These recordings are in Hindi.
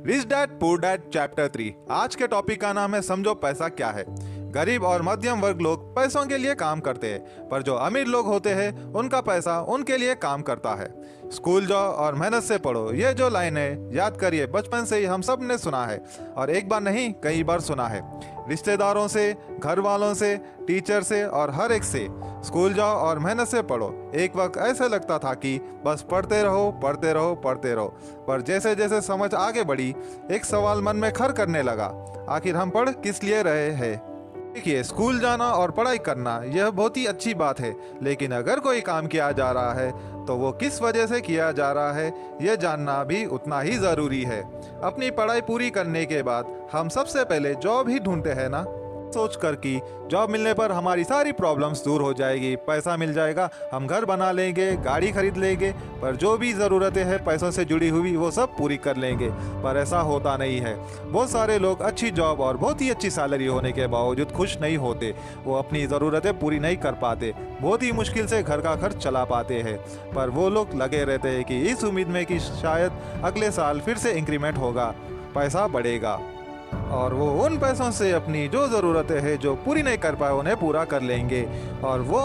Rich dad poor dad chapter 3। आज के टॉपिक का नाम है समझो पैसा क्या है। गरीब और मध्यम वर्ग लोग पैसों के लिए काम करते हैं, पर जो अमीर लोग होते हैं उनका पैसा उनके लिए काम करता है। स्कूल जाओ और मेहनत से पढ़ो, ये जो लाइन है याद करिए, बचपन से ही हम सब ने सुना है और एक बार नहीं कई बार सुना है। रिश्तेदारों से, घर वालों से, टीचर से और हर एक से। स्कूल जाओ और मेहनत से पढ़ो। एक वक्त ऐसे लगता था कि बस पढ़ते रहो पढ़ते रहो पढ़ते रहो, पर जैसे जैसे समझ आगे बढ़ी एक सवाल मन में खर करने लगा, आखिर हम पढ़ किस लिए रहे हैं। देखिए, स्कूल जाना और पढ़ाई करना यह बहुत ही अच्छी बात है, लेकिन अगर कोई काम किया जा रहा है तो वो किस वजह से किया जा रहा है यह जानना भी उतना ही ज़रूरी है। अपनी पढ़ाई पूरी करने के बाद हम सबसे पहले जॉब ही ढूंढते हैं ना, सोच कर कि जॉब मिलने पर हमारी सारी प्रॉब्लम्स दूर हो जाएगी, पैसा मिल जाएगा, हम घर बना लेंगे, गाड़ी खरीद लेंगे, पर जो भी ज़रूरतें हैं पैसों से जुड़ी हुई वो सब पूरी कर लेंगे। पर ऐसा होता नहीं है। बहुत सारे लोग अच्छी जॉब और बहुत ही अच्छी सैलरी होने के बावजूद खुश नहीं होते। वो अपनी ज़रूरतें पूरी नहीं कर पाते, बहुत ही मुश्किल से घर का खर्च चला पाते हैं। पर वो लोग लगे रहते हैं कि इस उम्मीद में कि शायद अगले साल फिर से इंक्रीमेंट होगा, पैसा बढ़ेगा और वो उन पैसों से अपनी जो ज़रूरतें हैं जो पूरी नहीं कर पाए उन्हें पूरा कर लेंगे। और वो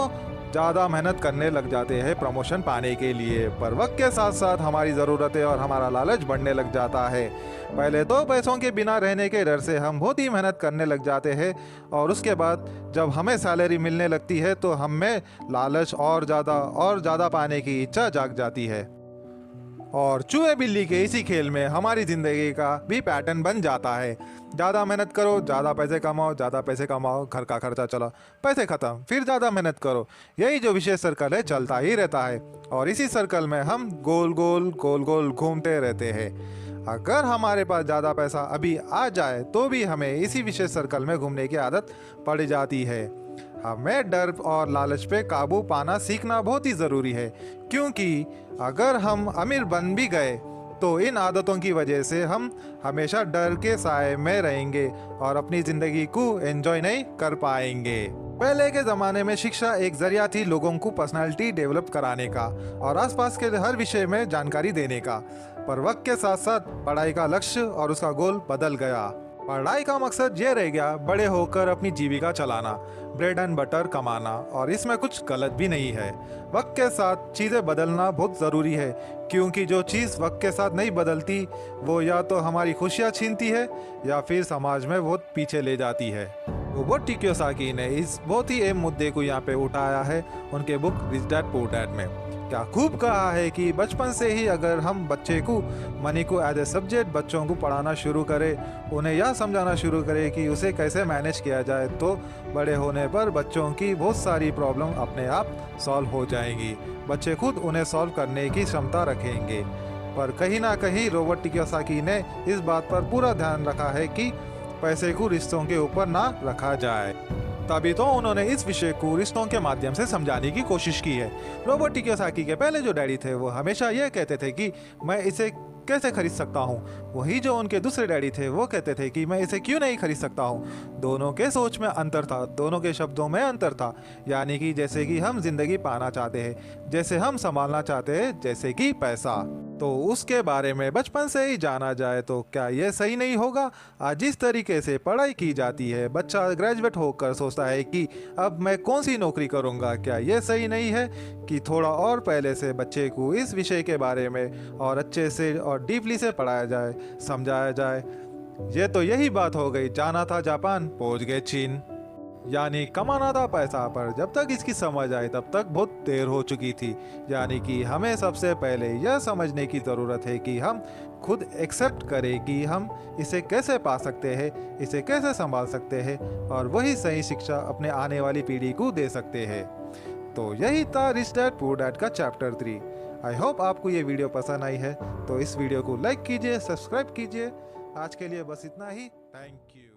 ज़्यादा मेहनत करने लग जाते हैं प्रमोशन पाने के लिए। पर वक्त के साथ साथ हमारी ज़रूरतें और हमारा लालच बढ़ने लग जाता है। पहले तो पैसों के बिना रहने के डर से हम बहुत ही मेहनत करने लग जाते हैं, और उसके बाद जब हमें सैलरी मिलने लगती है तो हम में लालच और ज़्यादा पाने की इच्छा जाग जाती है। और चूहे बिल्ली के इसी खेल में हमारी ज़िंदगी का भी पैटर्न बन जाता है। ज़्यादा मेहनत करो, ज़्यादा पैसे कमाओ, ज़्यादा पैसे कमाओ, घर का खर्चा चलो, पैसे ख़त्म, फिर ज़्यादा मेहनत करो। यही जो विशेष सर्कल है चलता ही रहता है, और इसी सर्कल में हम गोल गोल घूमते रहते हैं। अगर हमारे पास ज़्यादा पैसा अभी आ जाए तो भी हमें इसी विशेष सर्कल में घूमने की आदत पड़ जाती है। हमें डर और लालच पे काबू पाना सीखना बहुत ही ज़रूरी है, क्योंकि अगर हम अमीर बन भी गए तो इन आदतों की वजह से हम हमेशा डर के साए में रहेंगे और अपनी ज़िंदगी को एंजॉय नहीं कर पाएंगे। पहले के ज़माने में शिक्षा एक जरिया थी लोगों को पर्सनालिटी डेवलप कराने का और आसपास के हर विषय में जानकारी देने का। पर वक्त के साथ साथ पढ़ाई का लक्ष्य और उसका गोल बदल गया। पढ़ाई का मकसद ये रह गया बड़े होकर अपनी जीविका चलाना, ब्रेड एंड बटर कमाना, और इसमें कुछ गलत भी नहीं है। वक्त के साथ चीज़ें बदलना बहुत ज़रूरी है, क्योंकि जो चीज़ वक्त के साथ नहीं बदलती वो या तो हमारी खुशियाँ छीनती है या फिर समाज में बहुत पीछे ले जाती है। रोबर्ट कियोसाकी ने इस बहुत ही अहम मुद्दे को यहाँ पे उठाया है उनके book rich dad poor dad में। क्या खूब कहा है कि बचपन से ही अगर हम बच्चे को मनी को एज ए सब्जेक्ट बच्चों को पढ़ाना शुरू करें, उन्हें यह समझाना शुरू करें कि उसे कैसे मैनेज किया जाए, तो बड़े होने पर बच्चों की बहुत सारी प्रॉब्लम अपने आप सॉल्व हो जाएंगी। बच्चे खुद उन्हें सॉल्व करने की क्षमता रखेंगे। पर कहीं ना कहीं रोबर्ट कियोसाकी ने इस बात पर पूरा ध्यान रखा है कि पैसे को रिश्तों के ऊपर ना रखा जाए, तभी तो उन्होंने इस विषय को रिश्तों के माध्यम से समझाने की कोशिश की है। रोबर्ट कियोसाकी के पहले जो डैडी थे वो हमेशा यह कहते थे कि मैं इसे कैसे खरीद सकता हूँ। वही जो उनके दूसरे डैडी थे वो कहते थे कि मैं इसे क्यों नहीं खरीद सकता हूँ। दोनों के सोच में अंतर था, दोनों के शब्दों में अंतर था। यानी कि जैसे कि हम जिंदगी पाना चाहते हैं, जैसे हम संभालना चाहते हैं, जैसे कि पैसा, तो उसके बारे में बचपन से ही जाना जाए तो क्या यह सही नहीं होगा। आज जिस तरीके से पढ़ाई की जाती है, बच्चा ग्रेजुएट होकर सोचता है कि अब मैं कौन सी नौकरी करूँगा, क्या यह सही नहीं है कि थोड़ा और पहले से बच्चे को इस विषय के बारे में और अच्छे से और डीपली से पढ़ाया जाए, समझाया जाए। ये तो यही बात हो गई, जाना था जापान पहुँच गए चीन, यानी कमाना था पैसा, पर जब तक इसकी समझ आई तब तक बहुत देर हो चुकी थी। यानी कि हमें सबसे पहले यह समझने की ज़रूरत है कि हम खुद एक्सेप्ट करें कि हम इसे कैसे पा सकते हैं, इसे कैसे संभाल सकते हैं, और वही सही शिक्षा अपने आने वाली पीढ़ी को दे सकते हैं। तो यही था रिच डैड पुअर डैड का चैप्टर 3। आई होप आपको ये वीडियो पसंद आई है, तो इस वीडियो को लाइक कीजिए, सब्सक्राइब कीजिए। आज के लिए बस इतना ही। Thank you.